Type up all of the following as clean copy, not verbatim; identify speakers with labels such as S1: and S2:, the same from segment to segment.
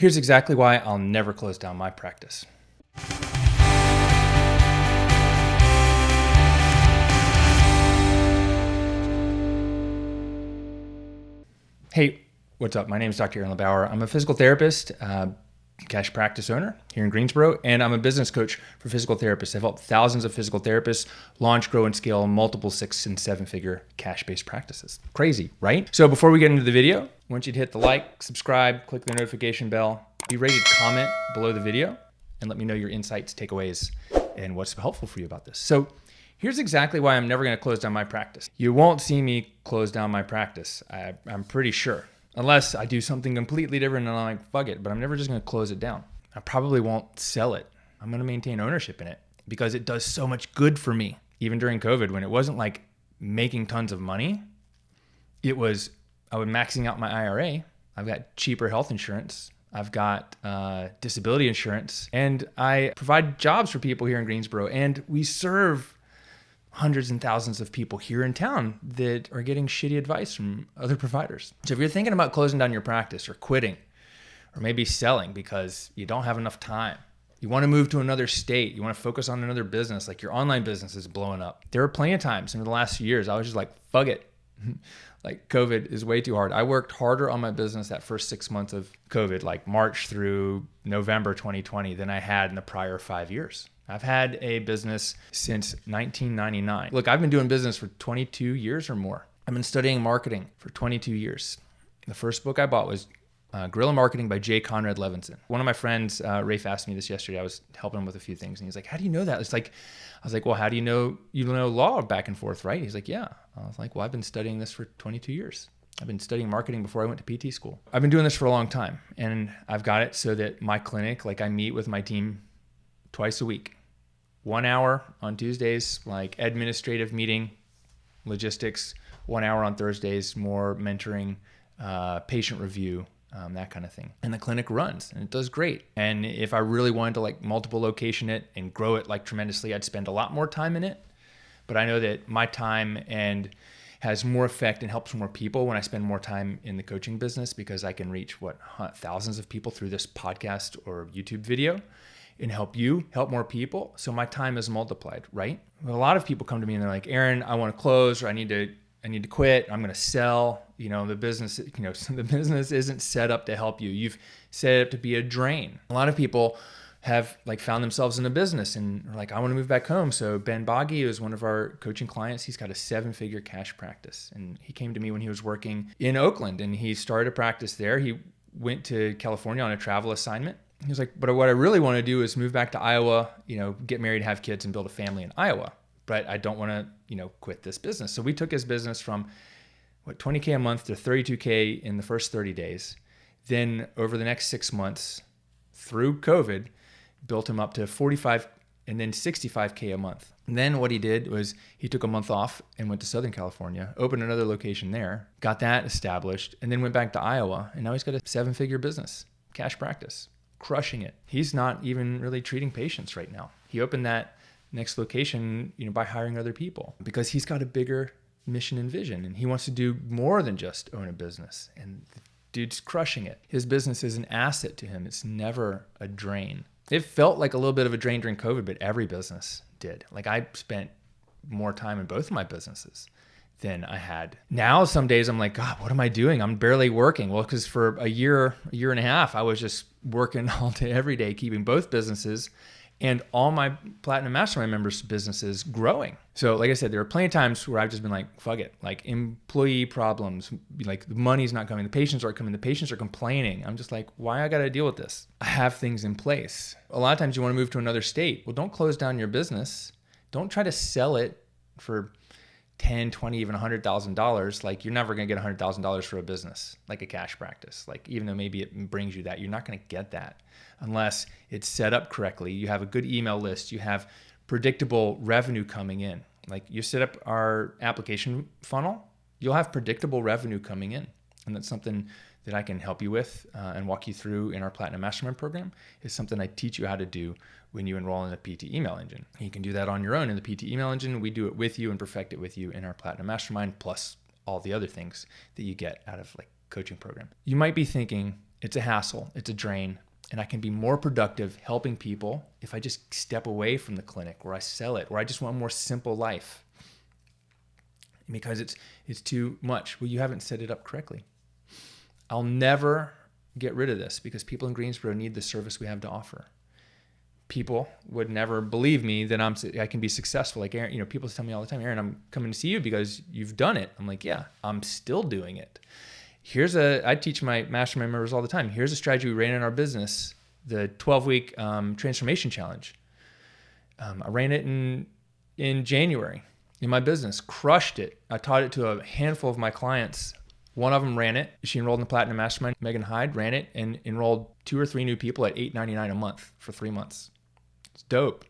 S1: Here's exactly why I'll never close down my practice. Hey, what's up? My name is Dr. LeBauer. I'm a physical therapist, cash practice owner here in Greensboro, and I'm a business coach for physical therapists. I've helped thousands of physical therapists launch, grow, and scale multiple 6- and 7-figure cash-based practices. Crazy, right? So before we get into the video, I want you to hit the like, subscribe, click the notification bell, be ready to comment below the video, and let me know your insights, takeaways, and what's helpful for you about this. So here's exactly why I'm never going to close down my practice. You won't see me close down my practice, I'm pretty sure. Unless I do something completely different and I'm like, fuck it, but I'm never just going to close it down. I probably won't sell it. I'm going to maintain ownership in it because it does so much good for me. Even during COVID, when it wasn't like making tons of money, I was maxing out my IRA. I've got cheaper health insurance. I've got disability insurance, and I provide jobs for people here in Greensboro, and we serve hundreds and thousands of people here in town that are getting shitty advice from other providers. So if you're thinking about closing down your practice or quitting or maybe selling because you don't have enough time, you want to move to another state, you want to focus on another business, like your online business is blowing up. There were plenty of times in the last few years I was just like, fuck it. Like COVID is way too hard. I worked harder on my business that first 6 months of COVID, like March through November 2020, than I had in the prior 5 years. I've had a business since 1999. Look, I've been doing business for 22 years or more. I've been studying marketing for 22 years. The first book I bought was Guerrilla Marketing by J. Conrad Levinson. One of my friends, Rafe, asked me this yesterday. I was helping him with a few things, and he's like, how do you know that? I was like, well, how do you know law back and forth, right? He's like, yeah. I was like, well, I've been studying this for 22 years. I've been studying marketing before I went to PT school. I've been doing this for a long time, and I've got it so that my clinic, like I meet with my team twice a week. 1 hour on Tuesdays, like administrative meeting, logistics. 1 hour on Thursdays, more mentoring, patient review, that kind of thing. And the clinic runs and it does great. And if I really wanted to like multiple location it and grow it like tremendously, I'd spend a lot more time in it. But I know that my time has more effect and helps more people when I spend more time in the coaching business, because I can reach thousands of people through this podcast or YouTube video and help more people. So my time is multiplied, right? A lot of people come to me and they're like, Aaron, I want to close, or I need to quit. I'm going to sell. The business, the business isn't set up to help you. You've set it up to be a drain. A lot of people have like found themselves in a business and are like, I want to move back home. So Ben Boggy is one of our coaching clients. He's got a 7-figure cash practice. And he came to me when he was working in Oakland, and he started a practice there. He went to California on a travel assignment. He was like, but what I really want to do is move back to Iowa, get married, have kids, and build a family in Iowa. But I don't want to, quit this business. So we took his business from $20K a month to $32K in the first 30 days. Then over the next 6 months through COVID, built him up to 45 and then 65K a month. And then what he did was he took a month off and went to Southern California, opened another location there, got that established, and then went back to Iowa. And now he's got a 7-figure business, cash practice. Crushing it. He's not even really treating patients right now. He opened that next location, by hiring other people, because he's got a bigger mission and vision, and he wants to do more than just own a business. And the dude's crushing it. His business is an asset to him. It's never a drain. It felt like a little bit of a drain during COVID, but every business did. Like I spent more time in both of my businesses than I had. Now, some days I'm like, God, what am I doing? I'm barely working. Well, because for a year and a half, I was just working all day, every day, keeping both businesses and all my Platinum Mastermind members' businesses growing. So like I said, there are plenty of times where I've just been like, fuck it. Like employee problems, like the money's not coming, the patients aren't coming, the patients are complaining. I'm just like, why I got to deal with this? I have things in place. A lot of times you want to move to another state. Well, don't close down your business. Don't try to sell it for $10, $20, even $100,000. Like you're never going to get $100,000 for a business, like a cash practice. Like even though maybe it brings you that, you're not going to get that unless it's set up correctly. You have a good email list. You have predictable revenue coming in. Like you set up our application funnel, you'll have predictable revenue coming in. And that's something that I can help you with and walk you through in our Platinum Mastermind program. Is something I teach you how to do when you enroll in the PT email engine. You can do that on your own in the PT email engine. We do it with you and perfect it with you in our Platinum Mastermind, plus all the other things that you get out of like coaching program. You might be thinking, It's a hassle. It's a drain. And I can be more productive helping people if I just step away from the clinic where I sell it, where I just want a more simple life. Because it's too much. Well, you haven't set it up correctly. I'll never get rid of this because people in Greensboro need the service we have to offer. People would never believe me that I can be successful. Like Aaron, people tell me all the time, Aaron, I'm coming to see you because you've done it. I'm like, yeah, I'm still doing it. I teach my mastermind members all the time. Here's a strategy we ran in our business, the 12-week transformation challenge. I ran it in January in my business, crushed it. I taught it to a handful of my clients. One of them ran it. She enrolled in the Platinum Mastermind. Megan Hyde ran it and enrolled 2 or 3 new people at $8.99 a month for 3 months. It's dope.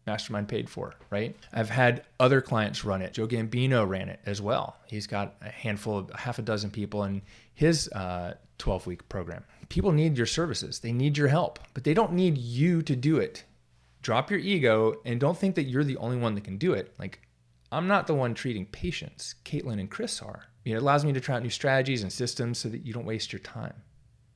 S1: Mastermind paid for, right? I've had other clients run it. Joe Gambino ran it as well. He's got a handful of half a dozen people in his 12-week program. People need your services. They need your help, but they don't need you to do it. Drop your ego and don't think that you're the only one that can do it. Like, I'm not the one treating patients. Caitlin and Chris are. It allows me to try out new strategies and systems so that you don't waste your time.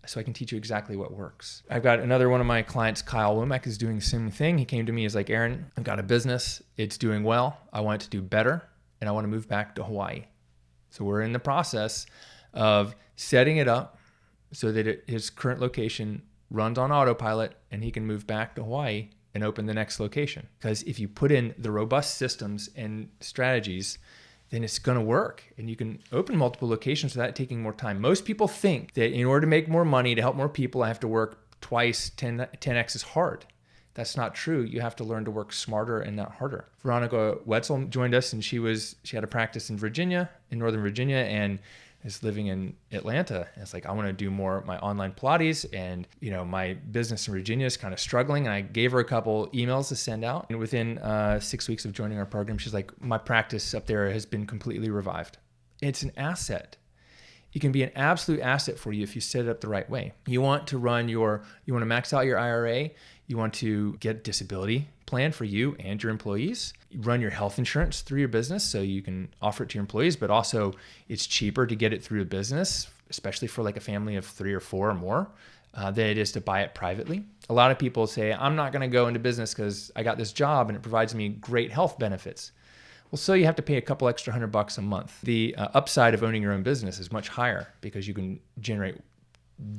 S1: So I can teach you exactly what works. I've got another one of my clients, Kyle Womack, is doing the same thing. He came to me as like, Aaron, I've got a business. It's doing well. I want it to do better. And I want to move back to Hawaii. So we're in the process of setting it up so that his current location runs on autopilot and he can move back to Hawaii and open the next location. Because if you put in the robust systems and strategies, then it's going to work. And you can open multiple locations without taking more time. Most people think that in order to make more money, to help more people, I have to work twice, 10x as hard. That's not true. You have to learn to work smarter and not harder. Veronica Wetzel joined us, and she had a practice in Northern Virginia, and is living in Atlanta. And it's like, I want to do more of my online Pilates, and my business in Virginia is kind of struggling. And I gave her a couple emails to send out. And within 6 weeks of joining our program, she's like, my practice up there has been completely revived. It's an asset. It can be an absolute asset for you if you set it up the right way. You want to max out your IRA. You want to get a disability plan for you and your employees. You run your health insurance through your business so you can offer it to your employees, but also it's cheaper to get it through a business, especially for like a family of 3 or 4 or more, than it is to buy it privately. A lot of people say, I'm not going to go into business because I got this job and it provides me great health benefits. Well, so you have to pay a couple extra $100 a month. The upside of owning your own business is much higher because you can generate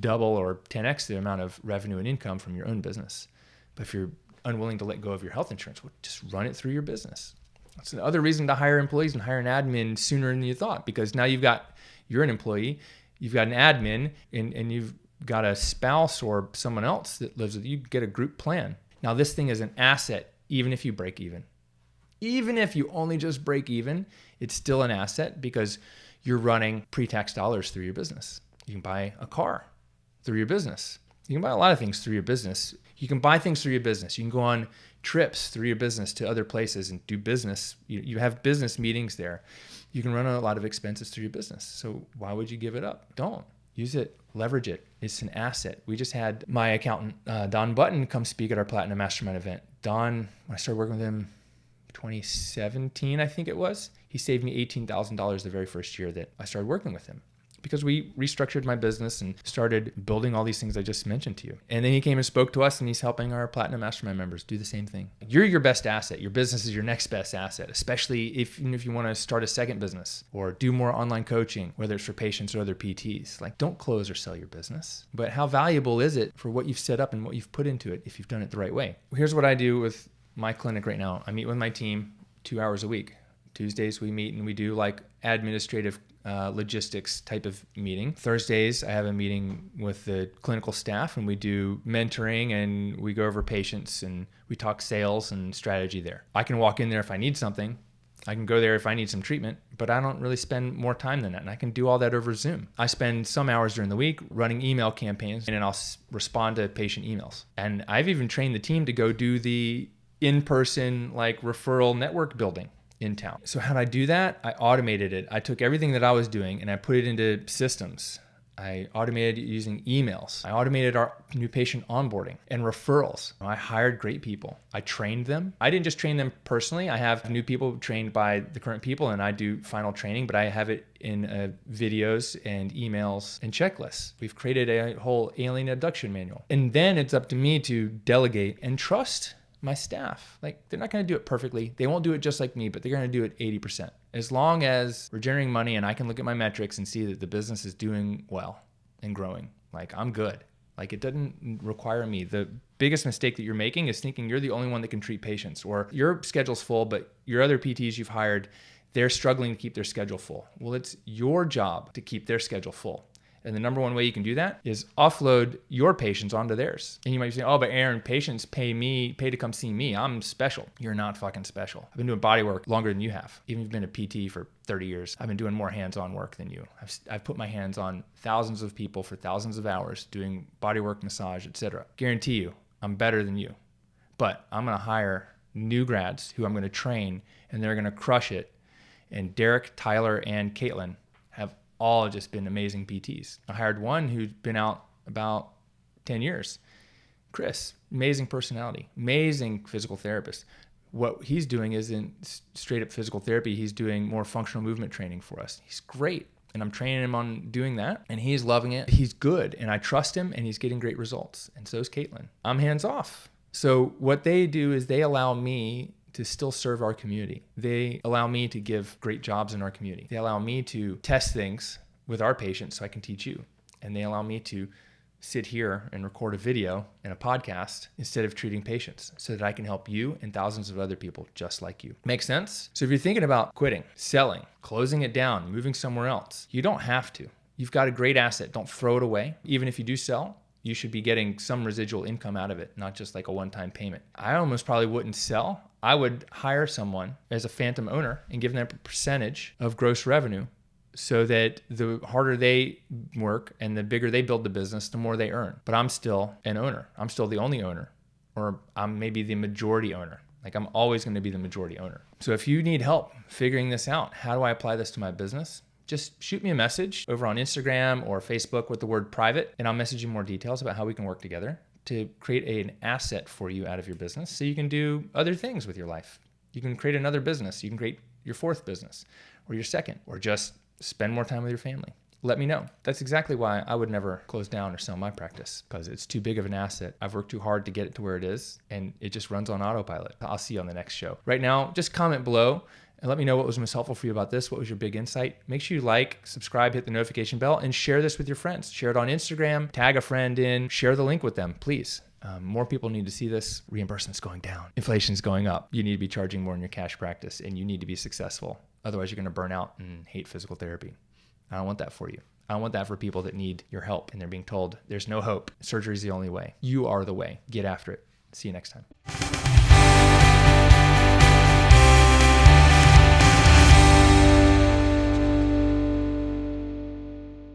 S1: double or 10x the amount of revenue and income from your own business. But if you're unwilling to let go of your health insurance, well, just run it through your business. That's another reason to hire employees and hire an admin sooner than you thought, because now you're an employee, you've got an admin, and you've got a spouse or someone else that lives with you. You get a group plan. Now, this thing is an asset, even if you break even. Even if you only just break even, it's still an asset because you're running pre-tax dollars through your business. You can buy a car through your business. You can buy a lot of things through your business. You can buy things through your business. You can go on trips through your business to other places and do business. You have business meetings there. You can run a lot of expenses through your business. So why would you give it up? Don't. Use it. Leverage it. It's an asset. We just had my accountant, Don Button, come speak at our Platinum Mastermind event. Don, when I started working with him, 2017, I think it was, he saved me $18,000 the very first year that I started working with him, because we restructured my business and started building all these things I just mentioned to you. And then he came and spoke to us, and he's helping our Platinum Mastermind members do the same thing. You're your best asset. Your business is your next best asset, especially if you want to start a second business or do more online coaching, whether it's for patients or other PTs. Like, don't close or sell your business. But how valuable is it for what you've set up and what you've put into it if you've done it the right way? Here's what I do with my clinic right now. I meet with my team 2 hours a week. Tuesdays we meet and we do like administrative logistics type of meeting. Thursdays I have a meeting with the clinical staff and we do mentoring and we go over patients and we talk sales and strategy there. I can walk in there if I need something. I can go there if I need some treatment, but I don't really spend more time than that. And I can do all that over Zoom. I spend some hours during the week running email campaigns, and then I'll respond to patient emails. And I've even trained the team to go do the in-person like referral network building in town. So how did I do that? I automated it. I took everything that I was doing and I put it into systems. I automated using emails. I automated our new patient onboarding and referrals. I hired great people. I trained them. I didn't just train them personally. I have new people trained by the current people, and I do final training, but I have it in videos and emails and checklists. We've created a whole alien abduction manual. And then it's up to me to delegate and trust my staff. Like, they're not going to do it perfectly. They won't do it just like me, but they're going to do it 80%. As long as we're generating money and I can look at my metrics and see that the business is doing well and growing, like, I'm good. Like, it doesn't require me. The biggest mistake that you're making is thinking you're the only one that can treat patients, or your schedule's full, but your other PTs you've hired, they're struggling to keep their schedule full. Well, it's your job to keep their schedule full. And the number one way you can do that is offload your patients onto theirs. And you might be saying, oh, but Aaron, patients pay to come see me. I'm special. You're not fucking special. I've been doing body work longer than you have. Even if you've been a PT for 30 years, I've been doing more hands-on work than you. I've put my hands on thousands of people for thousands of hours doing body work, massage, etc. Guarantee you, I'm better than you. But I'm going to hire new grads who I'm going to train, and they're going to crush it. And Derek, Tyler, and Caitlin have all just been amazing PTs. I hired one who's been out about 10 years. Chris, amazing personality, amazing physical therapist. What he's doing isn't straight up physical therapy. He's doing more functional movement training for us. He's great. And I'm training him on doing that, and he's loving it. He's good, and I trust him, and he's getting great results. And so is Caitlin. I'm hands off. So what they do is they allow me to still serve our community. They allow me to give great jobs in our community. They allow me to test things with our patients so I can teach you. And they allow me to sit here and record a video and a podcast instead of treating patients, so that I can help you and thousands of other people just like you. Make sense? So if you're thinking about quitting, selling, closing it down, moving somewhere else, you don't have to. You've got a great asset. Don't throw it away. Even if you do sell, you should be getting some residual income out of it, not just like a one-time payment. I almost probably wouldn't sell. I would hire someone as a phantom owner and give them a percentage of gross revenue, so that the harder they work and the bigger they build the business, the more they earn. But I'm still an owner. I'm still the only owner, or I'm maybe the majority owner. Like, I'm always going to be the majority owner. So if you need help figuring this out, how do I apply this to my business? Just shoot me a message over on Instagram or Facebook with the word private, and I'll message you more details about how we can work together to create an asset for you out of your business so you can do other things with your life. You can create another business. You can create your fourth business or your second, or just spend more time with your family. Let me know. That's exactly why I would never close down or sell my practice, because it's too big of an asset. I've worked too hard to get it to where it is, and it just runs on autopilot. I'll see you on the next show. Right now, just comment below and let me know what was most helpful for you about this. What was your big insight? Make sure you like, subscribe, hit the notification bell, and share this with your friends. Share it on Instagram, tag a friend in, share the link with them, please. More people need to see this. Reimbursement's going down. Inflation's going up. You need to be charging more in your cash practice, and you need to be successful. Otherwise, you're going to burn out and hate physical therapy. I don't want that for you. I don't want that for people that need your help and they're being told there's no hope. Surgery's the only way. You are the way. Get after it. See you next time.